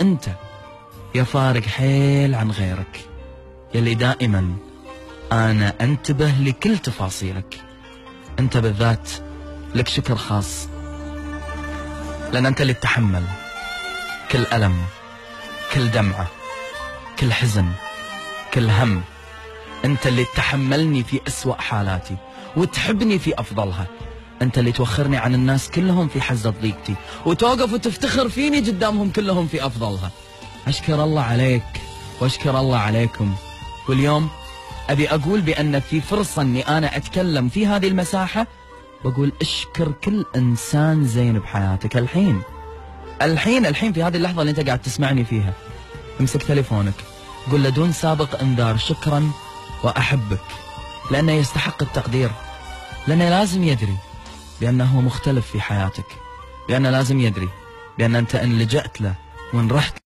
أنت يا فارق حيل عن غيرك، يلي دائما أنا أنتبه لكل تفاصيلك. أنت بالذات لك شكر خاص، لأن أنت اللي تتحمل كل ألم، كل دمعة، كل حزن، كل هم. أنت اللي تحملني في أسوأ حالاتي وتحبني في أفضلها. أنت اللي توخرني عن الناس كلهم في حزة ضيقتي وتوقف وتفتخر فيني قدامهم كلهم في أفضلها. أشكر الله عليك وأشكر الله عليكم. واليوم أبي أقول بأن في فرصة أني أنا أتكلم في هذه المساحة، وأقول أشكر كل إنسان زين بحياتك. الحين في هذه اللحظة اللي أنت قاعد تسمعني فيها، امسك تليفونك قل له دون سابق انذار شكرا وأحبك، لأنه يستحق التقدير، لأنه لازم يدري بأنه مختلف في حياتك، لأنه لازم يدري بأن أنت إن لجأت له وإن رحت